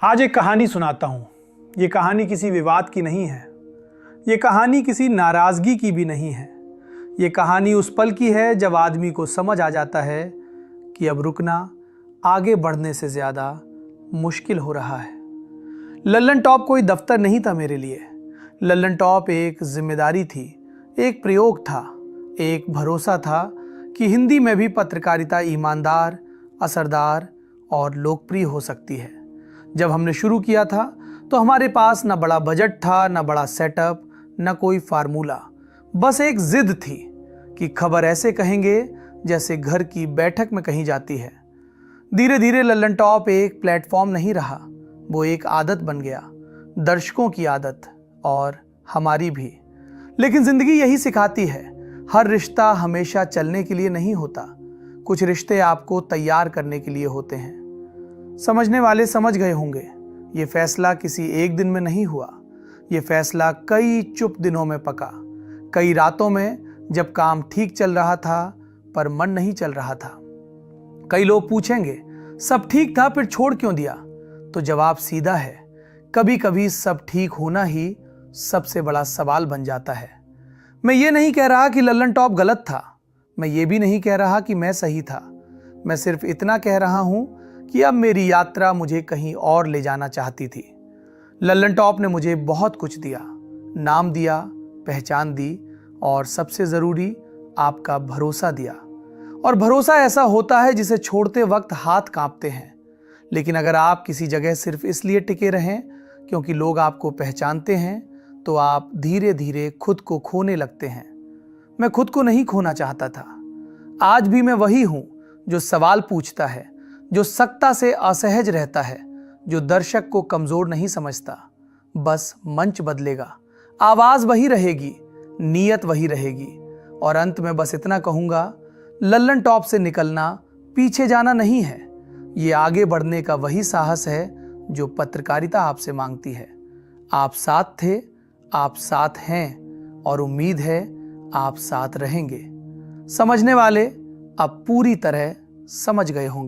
आज एक कहानी सुनाता हूँ। ये कहानी किसी विवाद की नहीं है। ये कहानी किसी नाराज़गी की भी नहीं है। ये कहानी उस पल की है जब आदमी को समझ आ जाता है कि अब रुकना आगे बढ़ने से ज़्यादा मुश्किल हो रहा है। लल्लन टॉप कोई दफ्तर नहीं था मेरे लिए। लल्लन टॉप एक जिम्मेदारी थी, एक प्रयोग था, एक भरोसा था कि हिंदी में भी पत्रकारिता ईमानदार, असरदार और लोकप्रिय हो सकती है। जब हमने शुरू किया था तो हमारे पास न बड़ा बजट था, न बड़ा सेटअप, न कोई फार्मूला। बस एक जिद थी कि खबर ऐसे कहेंगे जैसे घर की बैठक में कही जाती है। धीरे धीरे लल्लन टॉप एक प्लेटफॉर्म नहीं रहा, वो एक आदत बन गया, दर्शकों की आदत और हमारी भी। लेकिन जिंदगी यही सिखाती है, हर रिश्ता हमेशा चलने के लिए नहीं होता। कुछ रिश्ते आपको तैयार करने के लिए होते हैं। समझने वाले समझ गए होंगे, ये फैसला किसी एक दिन में नहीं हुआ। ये फैसला कई चुप दिनों में पका, कई रातों में जब काम ठीक चल रहा था पर मन नहीं चल रहा था। कई लोग पूछेंगे, सब ठीक था फिर छोड़ क्यों दिया? तो जवाब सीधा है, कभी कभी सब ठीक होना ही सबसे बड़ा सवाल बन जाता है। मैं ये नहीं कह रहा कि लल्लन टॉप गलत था, मैं ये भी नहीं कह रहा कि मैं सही था। मैं सिर्फ इतना कह रहा हूं कि अब मेरी यात्रा मुझे कहीं और ले जाना चाहती थी। लल्लन टॉप ने मुझे बहुत कुछ दिया, नाम दिया, पहचान दी और सबसे ज़रूरी आपका भरोसा दिया। और भरोसा ऐसा होता है जिसे छोड़ते वक्त हाथ कांपते हैं। लेकिन अगर आप किसी जगह सिर्फ इसलिए टिके रहें क्योंकि लोग आपको पहचानते हैं तो आप धीरे धीरे खुद को खोने लगते हैं। मैं खुद को नहीं खोना चाहता था। आज भी मैं वही हूं जो सवाल पूछता है, जो सत्ता से असहज रहता है, जो दर्शक को कमजोर नहीं समझता। बस मंच बदलेगा, आवाज वही रहेगी, नीयत वही रहेगी। और अंत में बस इतना कहूंगा, लल्लन टॉप से निकलना पीछे जाना नहीं है, ये आगे बढ़ने का वही साहस है जो पत्रकारिता आपसे मांगती है। आप साथ थे, आप साथ हैं और उम्मीद है आप साथ रहेंगे। समझने वाले अब पूरी तरह समझ गए होंगे।